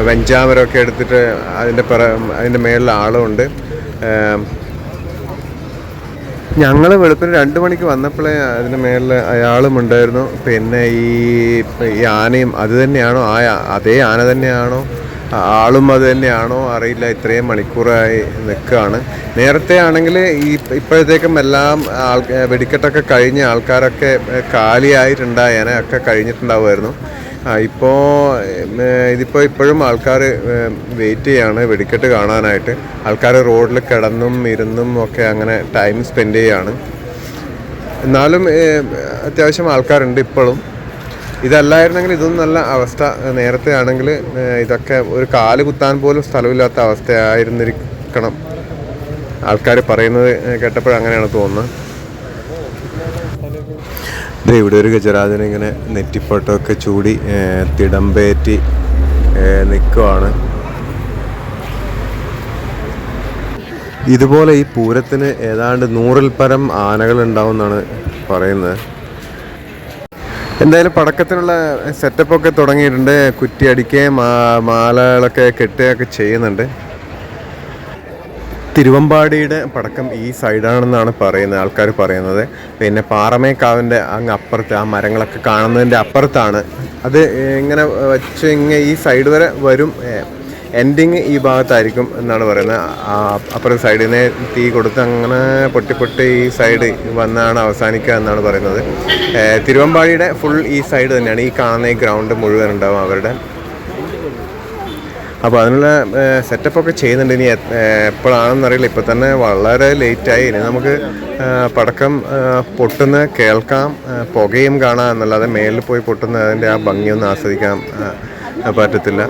വെഞ്ചാമരമൊക്കെ എടുത്തിട്ട് അതിൻ്റെ മേളിൽ ആളുണ്ട്. ഞങ്ങൾ വെളുപ്പിന് 2 മണിക്ക് വന്നപ്പോഴേ അതിൻ്റെ മേളിൽ അയാളും ഉണ്ടായിരുന്നു. പിന്നെ ഈ ആനയും അത് തന്നെയാണോ, അതേ ആന തന്നെയാണോ, ആളും അത് തന്നെയാണോ അറിയില്ല. ഇത്രയും മണിക്കൂറായി നിൽക്കുകയാണ്. നേരത്തെ ആണെങ്കിൽ ഇപ്പോഴത്തേക്കും എല്ലാം വെടിക്കെട്ടൊക്കെ കഴിഞ്ഞ ആൾക്കാരൊക്കെ കാലിയായിട്ടുണ്ടായേനെ, ഒക്കെ കഴിഞ്ഞിട്ടുണ്ടാവുമായിരുന്നു. ഇപ്പോഴും ആൾക്കാർ വെയിറ്റ് ചെയ്യാണ് വെടിക്കെട്ട് കാണാനായിട്ട്. ആൾക്കാർ റോഡിൽ കിടന്നും ഇരുന്നും ഒക്കെ അങ്ങനെ ടൈം സ്പെൻഡ് ചെയ്യാണ്. എന്നാലും അത്യാവശ്യം ആൾക്കാരുണ്ട് ഇപ്പോഴും. ഇതല്ലായിരുന്നെങ്കിൽ ഇതൊന്നും നല്ല അവസ്ഥ. നേരത്തെ ആണെങ്കിൽ ഇതൊക്കെ ഒരു കാല് കുത്താൻ പോലും സ്ഥലമില്ലാത്ത അവസ്ഥയായിരുന്നിരിക്കണം. ആൾക്കാർ പറയുന്നത് കേട്ടപ്പോഴങ്ങനെയാണ് തോന്നുന്നത്. ഇവിടെ ഒരു ഗജരാജനെ ഇങ്ങനെ നെറ്റിപ്പട്ടമൊക്കെ ചൂടി തിടമ്പേറ്റി നിൽക്കുവാണ്. ഇതുപോലെ ഈ പൂരത്തിന് ഏതാണ്ട് 100-ൽ പരം ആനകളുണ്ടാവും എന്നാണ് പറയുന്നത്. എന്തായാലും പടക്കത്തിനുള്ള സെറ്റപ്പൊക്കെ തുടങ്ങിയിട്ടുണ്ട്. കുറ്റി അടിക്കുകയും മാലകളൊക്കെ കെട്ടുകയൊക്കെ ചെയ്യുന്നുണ്ട്. തിരുവമ്പാടിയുടെ പടക്കം ഈ സൈഡാണെന്നാണ് ആൾക്കാർ പറയുന്നത്. പിന്നെ പാറമേക്കാവിൻ്റെ അങ്ങ് അപ്പുറത്ത് ആ മരങ്ങളൊക്കെ കാണുന്നതിൻ്റെ അപ്പുറത്താണ്. അത് ഇങ്ങനെ വെച്ച് ഈ സൈഡ് വരെ വരും. എൻഡിങ് ഈ ഭാഗത്തായിരിക്കും എന്നാണ് പറയുന്നത്. അപ്പുറത്തെ സൈഡിൽ നിന്ന് തീ കൊടുത്ത് അങ്ങനെ പൊട്ടി ഈ സൈഡ് വന്നാണ് അവസാനിക്കുക എന്നാണ് പറയുന്നത്. തിരുവമ്പാടിയുടെ ഫുൾ ഈ സൈഡ് തന്നെയാണ്. ഈ കാണുന്ന ഈ ഗ്രൗണ്ട് മുഴുവൻ ഉണ്ടാവും അവരുടെ. അപ്പോൾ അതിനുള്ള സെറ്റപ്പൊക്കെ ചെയ്യുന്നുണ്ട്. ഇനി എപ്പോഴാണെന്നറിയില്ല. ഇപ്പോൾ തന്നെ വളരെ ലേറ്റായി. ഇനി നമുക്ക് പടക്കം പൊട്ടുന്ന കേൾക്കാം, പുകയും കാണാം എന്നല്ലാതെ മേലിൽ പോയി പൊട്ടുന്ന അതിൻ്റെ ആ ഭംഗിയൊന്നും ആസ്വദിക്കാൻ പറ്റത്തില്ല.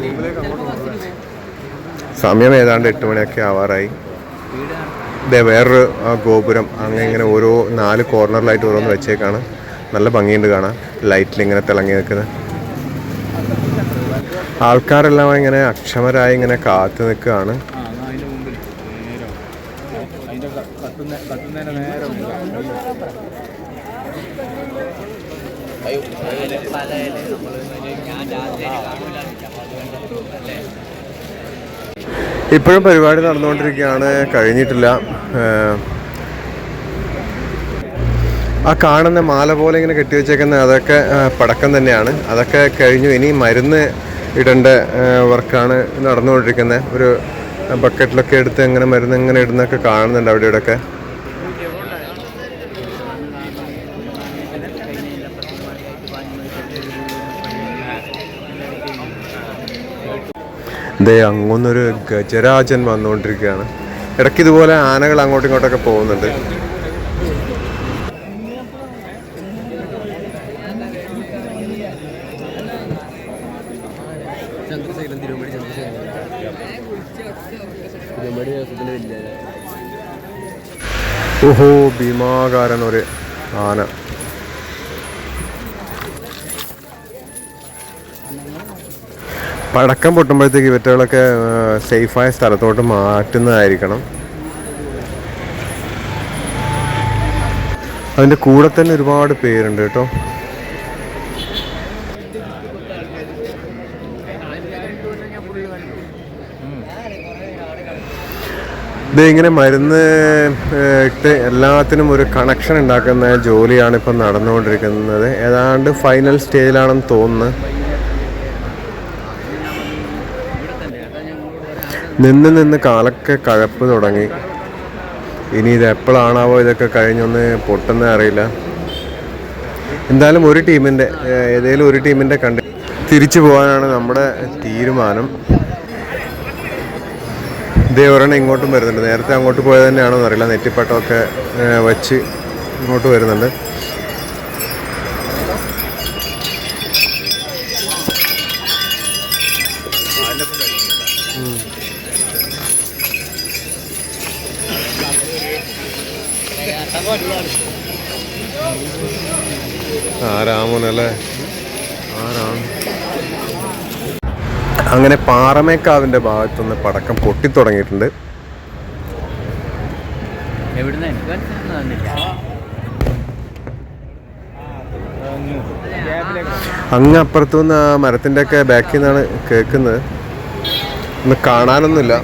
സമയം ഏതാണ്ട് 8 മണിയൊക്കെ ആവാറായി. ഇതേ വേറൊരു ഗോപുരം ഇങ്ങനെ ഓരോ 4 കോർണറിലായിട്ട് ഓരോന്ന് വെച്ചേക്കാണ്. നല്ല ഭംഗിയുണ്ട് കാണാൻ, ലൈറ്റിലിങ്ങനെ തിളങ്ങി നിൽക്കുന്നത്. ആൾക്കാരെല്ലാം ഇങ്ങനെ അക്ഷമരായി ഇങ്ങനെ കാത്തു നിൽക്കുകയാണ്. ഇപ്പോഴും പരിപാടി നടന്നുകൊണ്ടിരിക്കുകയാണ്, കഴിഞ്ഞിട്ടില്ല. ആ കാണുന്ന മാല പോലെ ഇങ്ങനെ കെട്ടിവെച്ചേക്കുന്ന അതൊക്കെ പടക്കം തന്നെയാണ്. അതൊക്കെ കഴിഞ്ഞു. ഇനി മരുന്ന് ഇടേണ്ട വർക്കാണ് നടന്നുകൊണ്ടിരിക്കുന്നത്. ഒരു ബക്കറ്റിലൊക്കെ എടുത്ത് ഇങ്ങനെ മരുന്ന് ഇങ്ങനെ ഇടുന്നൊക്കെ കാണുന്നുണ്ട് അവിടെ ഇവിടെയൊക്കെ. ഇതേ അങ്ങൊന്നൊരു ഗജരാജൻ വന്നുകൊണ്ടിരിക്കുകയാണ്. ഇടയ്ക്ക് ഇതുപോലെ ആനകൾ അങ്ങോട്ടും ഇങ്ങോട്ടൊക്കെ പോകുന്നുണ്ട്. ഓഹോ, ഭീമാകാരൻ ഒരു ആന. പടക്കം പൊട്ടുമ്പോഴത്തേക്ക് ഇവറ്റകളൊക്കെ സേഫായ സ്ഥലത്തോട്ട് മാറ്റുന്നതായിരിക്കണം. അതിൻ്റെ കൂടെ തന്നെ ഒരുപാട് പേരുണ്ട് കേട്ടോ. ഇത് ഇങ്ങനെ മരുന്ന് ഇട്ട് എല്ലാത്തിനും ഒരു കണക്ഷൻ ഉണ്ടാക്കുന്ന ജോലിയാണ് ഇപ്പം നടന്നുകൊണ്ടിരിക്കുന്നത്. ഏതാണ്ട് ഫൈനൽ സ്റ്റേജിലാണെന്ന് തോന്നുന്നു. നിന്ന് കാലൊക്കെ കഴപ്പ് തുടങ്ങി. ഇനി ഇത് എപ്പോഴാണാവോ ഇതൊക്കെ കഴിഞ്ഞൊന്ന് പൊട്ടുന്ന അറിയില്ല. എന്തായാലും ഒരു ടീമിൻ്റെ ഏതെങ്കിലും ഒരു ടീമിൻ്റെ തിരിച്ചു പോകാനാണ് നമ്മുടെ തീരുമാനം. ഇതേ ഒരെണ്ണം ഇങ്ങോട്ടും വരുന്നുണ്ട്. നേരത്തെ അങ്ങോട്ട് പോയത് തന്നെയാണോ എന്നറിയില്ല. നെറ്റിപ്പട്ടമൊക്കെ വച്ച് ഇങ്ങോട്ട് വരുന്നുണ്ട്. ആരാമോനല്ലേ ആരാണ്. അങ്ങനെ പാറമേക്കാവിൻ്റെ ഭാഗത്തുനിന്ന് പടക്കം പൊട്ടിത്തുടങ്ങിയിട്ടുണ്ട്. അങ്ങ് അപ്പുറത്തുനിന്ന് ആ മരത്തിൻ്റെ ഒക്കെ ബാക്കിൽ നിന്നാണ് കേൾക്കുന്നത്. ഒന്ന് കാണാനൊന്നുമില്ല.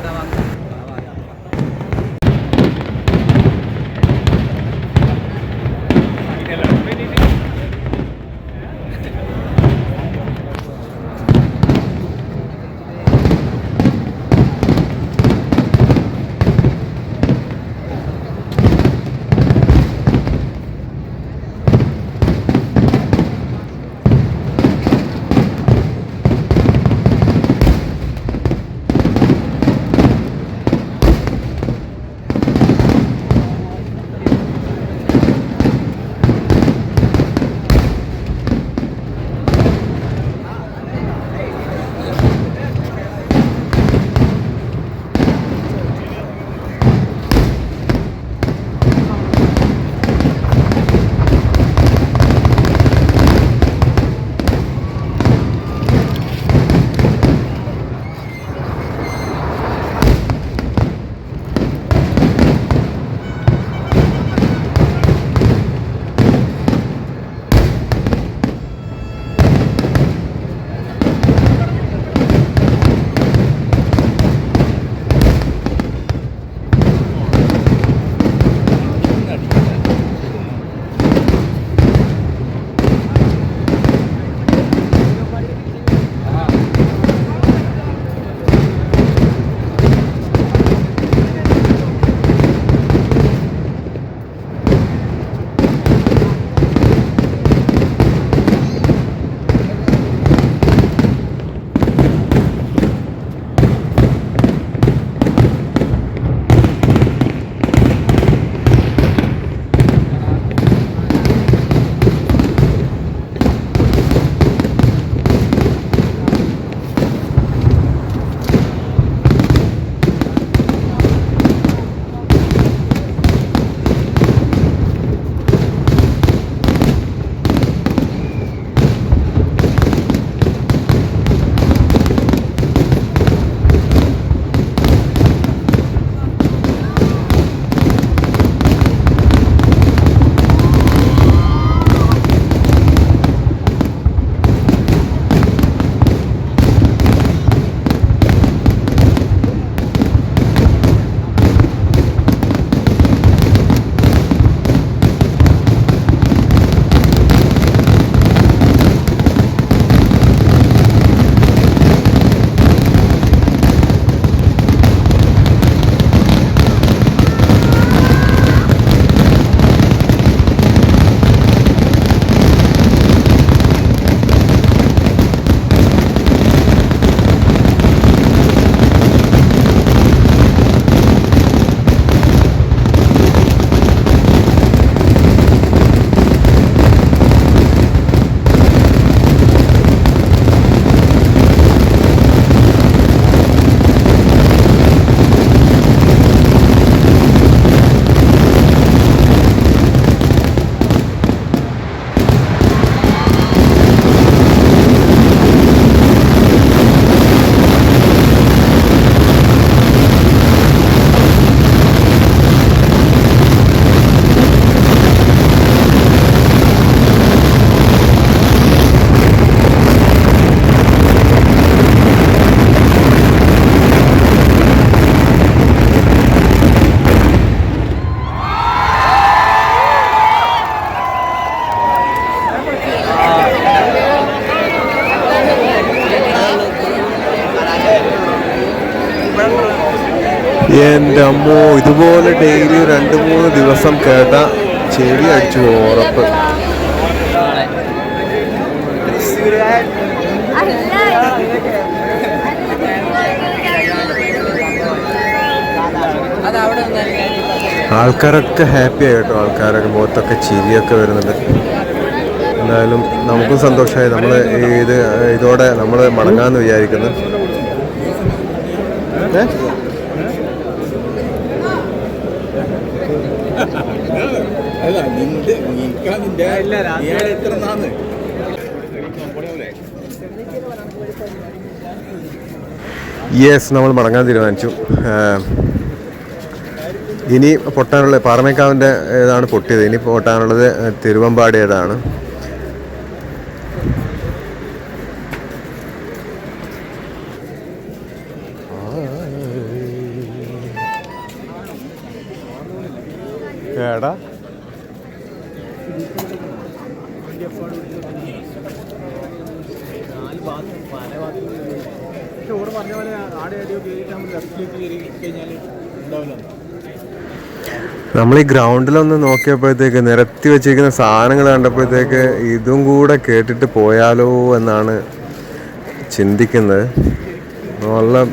എൻ്റെ അമ്മോ, ഇതുപോലെ ഡെയിലി 2-3 ദിവസം കേട്ട ചെവി അടിച്ചു ഉറപ്പ്. ആൾക്കാരൊക്കെ ഹാപ്പി ആയിട്ടോ, ആൾക്കാരൊക്കെ മുഖത്തൊക്കെ ചിരിയൊക്കെ വരുന്നുണ്ട്. എന്തായാലും നമുക്കും സന്തോഷമായി. നമ്മൾ ഇതോടെ നമ്മൾ മടങ്ങാമെന്ന് വിചാരിക്കുന്നു. യെസ്, നമ്മൾ മടങ്ങാൻ തീരുമാനിച്ചു. ഇനി പൊട്ടാനുള്ളത് പാറമേക്കാവിൻ്റെ ഏതാണ് പൊട്ടിയത്. ഇനി പൊട്ടാനുള്ളത് തിരുവമ്പാടിയതാണ്. ഏടാ നമ്മൾ ഈ ഗ്രൗണ്ടിലൊന്ന് നോക്കിയപ്പോഴത്തേക്ക് നിരത്തി വെച്ചിരിക്കുന്ന സാധനങ്ങൾ കണ്ടപ്പോഴത്തേക്ക് ഇതും കൂടെ കേട്ടിട്ട് പോയാലോ എന്നാണ് ചിന്തിക്കുന്നത്. നല്ല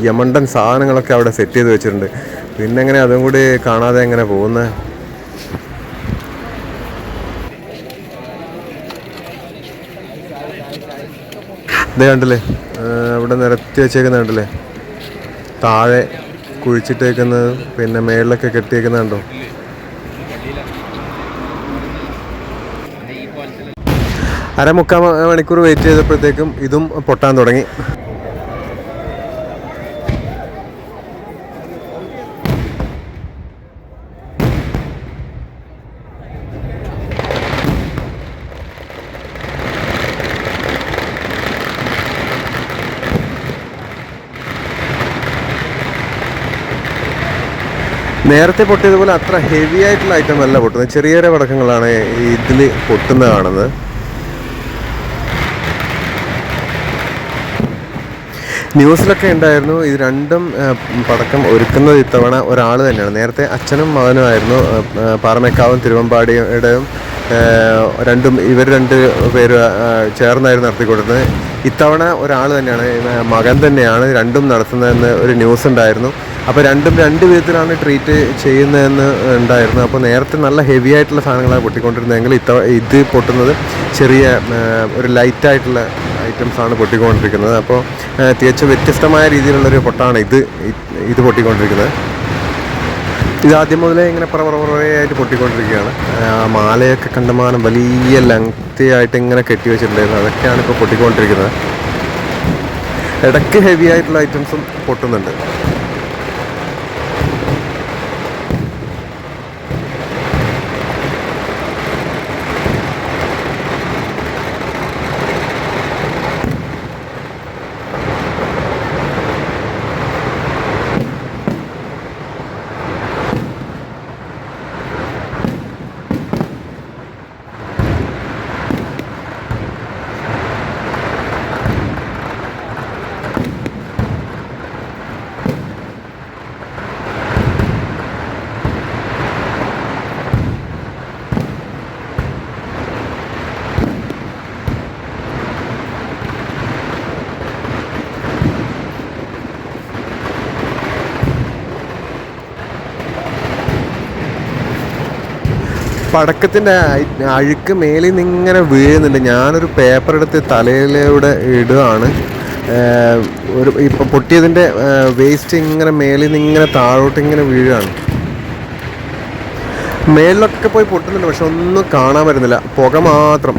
യമണ്ടൻ സാധനങ്ങളൊക്കെ അവിടെ സെറ്റ് ചെയ്ത് വെച്ചിട്ടുണ്ട്. പിന്നെ എങ്ങനെ അതും കൂടി കാണാതെ എങ്ങനെ പോകുന്നത്? ഇതേ കണ്ടില്ലേ, ഇവിടെ നിരത്തി വെച്ചേക്കുന്ന കണ്ടില്ലേ, താഴെ കുഴിച്ചിട്ടേക്കുന്നത്, പിന്നെ മേളിലൊക്കെ കെട്ടിയേക്കുന്നത് കണ്ടോ. അരമുക്കാൽ മണിക്കൂർ വെയിറ്റ് ചെയ്തപ്പോഴത്തേക്കും ഇതും പൊട്ടാൻ തുടങ്ങി. നേരത്തെ പൊട്ടിയതുപോലെ അത്ര ഹെവി ആയിട്ടുള്ള ഐറ്റം അല്ല പൊട്ടുന്നത്. ചെറിയ ചെറിയ പടക്കങ്ങളാണ് ഇതിൽ പൊട്ടുന്നത് കാണുന്നത്. ന്യൂസിലൊക്കെ ഉണ്ടായിരുന്നു ഇത് രണ്ടും പടക്കം ഒരുക്കുന്നത് ഇത്തവണ ഒരാൾ തന്നെയാണ്. നേരത്തെ അച്ഛനും മകനുമായിരുന്നു പാറമേക്കാവും തിരുവമ്പാടിയുടെയും ഇവർ 2 പേര് ചേർന്നായിരുന്നു നടത്തിക്കൊടുക്കുന്നത്. ഇത്തവണ ഒരാൾ തന്നെയാണ്, മകൻ തന്നെയാണ് രണ്ടും നടത്തുന്നതെന്ന് ഒരു ന്യൂസ് ഉണ്ടായിരുന്നു. അപ്പോൾ രണ്ടും 2 വിധത്തിലാണ് ട്രീറ്റ് ചെയ്യുന്നതെന്ന് ഉണ്ടായിരുന്നു. അപ്പോൾ നേരത്തെ നല്ല ഹെവി ആയിട്ടുള്ള സാധനങ്ങളാണ് പൊട്ടിക്കൊണ്ടിരുന്നതെങ്കിൽ ഇത് പൊട്ടുന്നത് ചെറിയ ഒരു ലൈറ്റായിട്ടുള്ള ഐറ്റംസാണ് പൊട്ടിക്കൊണ്ടിരിക്കുന്നത്. അപ്പോൾ തികച്ചും വ്യത്യസ്തമായ രീതിയിലുള്ളൊരു പൊട്ടാണ് ഇത് പൊട്ടിക്കൊണ്ടിരിക്കുന്നത്. ഇതാദ്യം മുതലേ ഇങ്ങനെ പറവറയായിട്ട് പൊട്ടിക്കൊണ്ടിരിക്കുകയാണ്. മാലയൊക്കെ കണ്ടമാനം വലിയ ലെങ്തി ആയിട്ട് ഇങ്ങനെ കെട്ടി വെച്ചിട്ടുണ്ടായിരുന്നു. അതൊക്കെയാണ് ഇപ്പോൾ പൊട്ടിക്കൊണ്ടിരിക്കുന്നത്. ഇടയ്ക്ക് ഹെവി ആയിട്ടുള്ള ഐറ്റംസും പൊട്ടുന്നുണ്ട്. പടക്കത്തിൻ്റെ അഴുക്ക് മേലിൽ നിന്ന് ഇങ്ങനെ വീഴുന്നുണ്ട്. ഞാനൊരു പേപ്പർ എടുത്ത് തലയിലൂടെ ഇടുകയാണ്. ഇപ്പം പൊട്ടിയതിൻ്റെ വേസ്റ്റ് ഇങ്ങനെ മേലിൽ നിന്ന് ഇങ്ങനെ താഴോട്ട് ഇങ്ങനെ വീഴുകയാണ്. മേലിലൊക്കെ പോയി പൊട്ടുന്നുണ്ട്, പക്ഷെ ഒന്നും കാണാൻ വരുന്നില്ല, പുക മാത്രം.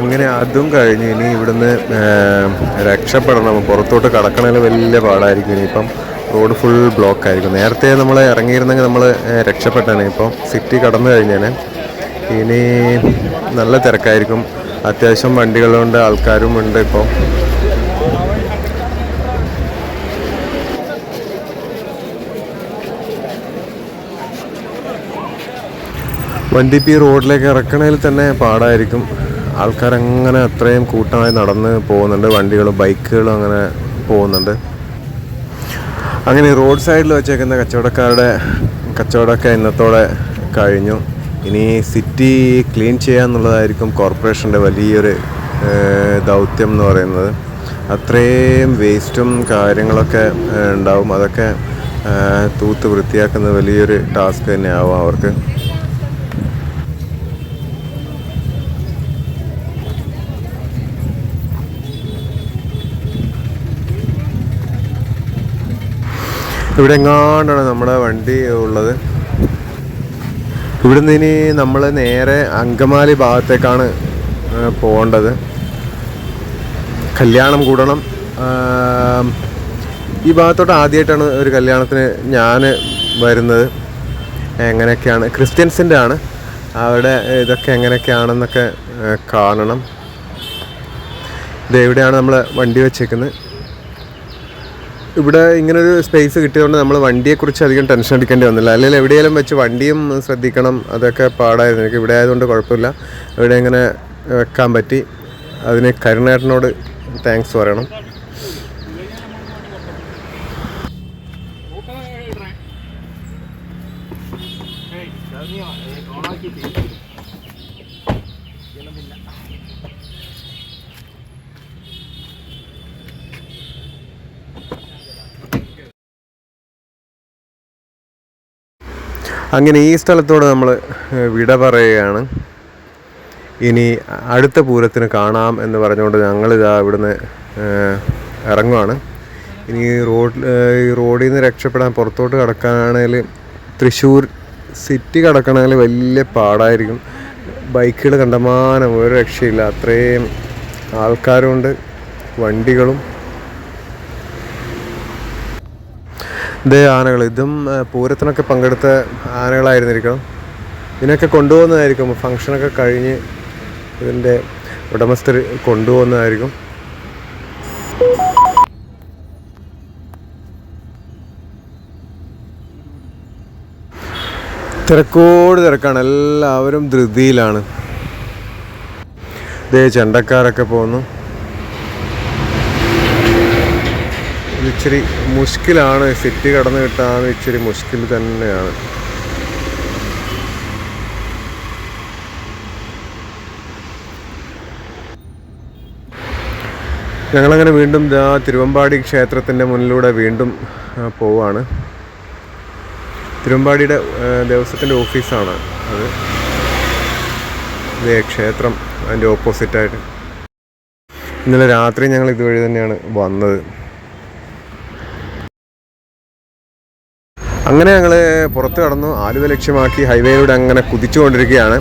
അങ്ങനെ അതും കഴിഞ്ഞ് ഇനി ഇവിടുന്ന് രക്ഷപ്പെടണം. പുറത്തോട്ട് കടക്കണതിൽ വലിയ പാടായിരിക്കും. ഇനിയിപ്പം റോഡ് ഫുൾ ബ്ലോക്ക് ആയിരിക്കും. നേരത്തെ നമ്മൾ ഇറങ്ങിയിരുന്നെങ്കിൽ നമ്മൾ രക്ഷപ്പെട്ടേനെ. ഇപ്പം സിറ്റി കടന്നു കഴിഞ്ഞേനെ. ഇനി നല്ല തിരക്കായിരിക്കും. അത്യാവശ്യം വണ്ടികളുണ്ട്, ആൾക്കാരും ഉണ്ട്. ഇപ്പോൾ വണ്ടിപ്പി റോഡിലേക്ക് ഇറക്കണതിൽ തന്നെ പാടായിരിക്കും. ആൾക്കാരങ്ങനെ അത്രയും കൂട്ടമായി നടന്ന് പോകുന്നുണ്ട്. വണ്ടികളും ബൈക്കുകളും അങ്ങനെ പോകുന്നുണ്ട്. അങ്ങനെ റോഡ് സൈഡിൽ വെച്ചേക്കുന്ന കച്ചവടമൊക്കെ ഇന്നത്തോടെ കഴിഞ്ഞു. ഇനി സിറ്റി ക്ലീൻ ചെയ്യാന്നുള്ളതായിരിക്കും കോർപ്പറേഷൻ്റെ വലിയൊരു ദൗത്യം എന്ന് പറയുന്നത്. അത്രയും വേസ്റ്റും കാര്യങ്ങളൊക്കെ ഉണ്ടാവും. അതൊക്കെ തൂത്ത് വൃത്തിയാക്കുന്ന വലിയൊരു ടാസ്ക് തന്നെയാവും അവർക്ക്. ഇവിടെ എങ്ങാണ്ടാണ് നമ്മുടെ വണ്ടി ഉള്ളത്. ഇവിടുന്ന് ഇനി നമ്മൾ നേരെ അങ്കമാലി ഭാഗത്തേക്കാണ് പോകേണ്ടത്. കല്യാണം കൂടണം. ഈ ഭാഗത്തോട്ട് ആദ്യമായിട്ടാണ് ഒരു കല്യാണത്തിന് ഞാൻ വരുന്നത്. എങ്ങനെയൊക്കെയാണ്, ക്രിസ്ത്യൻസിൻ്റെ ആണ്. അവിടെ ഇതൊക്കെ എങ്ങനെയൊക്കെയാണെന്നൊക്കെ കാണണം. ഇതെവിടെയാണ് നമ്മൾ വണ്ടി വെച്ചേക്കുന്നത്. ഇവിടെ ഇങ്ങനൊരു സ്പേസ് കിട്ടിയതുകൊണ്ട് നമ്മൾ വണ്ടിയെക്കുറിച്ച് അധികം ടെൻഷൻ അടിക്കേണ്ടി വന്നില്ല. അല്ലെങ്കിൽ എവിടെയെങ്കിലും വെച്ച് വണ്ടിയും ശ്രദ്ധിക്കണം, അതൊക്കെ പാടായിരുന്നു. എനിക്ക് ഇവിടെ ആയതുകൊണ്ട് കുഴപ്പമില്ല. ഇവിടെ ഇങ്ങനെ വെക്കാൻ പറ്റി. അതിന് കരുണേട്ടനോട് താങ്ക്സ് പറയണം. അങ്ങനെ ഈ സ്ഥലത്തോട് നമ്മൾ വിട പറയുകയാണ്. ഇനി അടുത്ത പൂരത്തിന് കാണാം എന്ന് പറഞ്ഞുകൊണ്ട് ഞങ്ങളിതാ ഇവിടുന്ന് ഇറങ്ങുവാണ്. ഇനി ഈ റോഡിൽ നിന്ന് രക്ഷപ്പെടാൻ പുറത്തോട്ട് കടക്കാനാണെങ്കിൽ തൃശ്ശൂർ സിറ്റി കടക്കണമെങ്കിൽ വലിയ പാടായിരിക്കും. ബൈക്കുകൾ കണ്ടമാനം, ഒരു രക്ഷയില്ല. അത്രയും ആൾക്കാരുണ്ട്, വണ്ടികളും. ഇതേ ആനകൾ, ഇതും പൂരത്തിനൊക്കെ പങ്കെടുത്ത ആനകളായിരുന്നിരിക്കണം. ഇതിനൊക്കെ കൊണ്ടുപോകുന്നതായിരിക്കും. ഫങ്ഷനൊക്കെ കഴിഞ്ഞ് ഇതിൻ്റെ ഉടമസ്ഥർ കൊണ്ടുപോകുന്നതായിരിക്കും. തിരക്കാണ്, എല്ലാവരും ധൃതിയിലാണ്. ഇതേ ചെണ്ടക്കാരൊക്കെ പോകുന്നു. ഇച്ചിരി മുഷ്കിലാണ്, സിറ്റി കടന്നു കിട്ടാൻ ഇച്ചിരി മുഷ്കിൽ തന്നെയാണ്. ഞങ്ങളങ്ങനെ വീണ്ടും തിരുവമ്പാടി ക്ഷേത്രത്തിൻ്റെ മുന്നിലൂടെ വീണ്ടും പോവാണ്. തിരുവമ്പാടിയുടെ ദേവസ്വത്തിൻ്റെ ഓഫീസാണ് അത്. ഇതേ ക്ഷേത്രം അതിൻ്റെ ഓപ്പോസിറ്റായിട്ട്. ഇന്നലെ രാത്രി ഞങ്ങൾ ഇതുവഴി തന്നെയാണ് വന്നത്. അങ്ങനെ ഞങ്ങൾ പുറത്ത് കടന്നു. ആലുവ ലക്ഷ്യമാക്കി ഹൈവേയിലൂടെ അങ്ങനെ കുതിച്ചുകൊണ്ടിരിക്കുകയാണ്.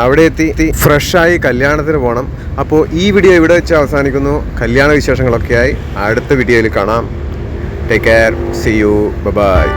അവിടെ എത്തി ഫ്രഷായി കല്യാണത്തിന് പോകണം. അപ്പോൾ ഈ വീഡിയോ ഇവിടെ വെച്ച് അവസാനിക്കുന്നു. കല്യാണ വിശേഷങ്ങളൊക്കെയായി അടുത്ത വീഡിയോയിൽ കാണാം. Take care, see you, by.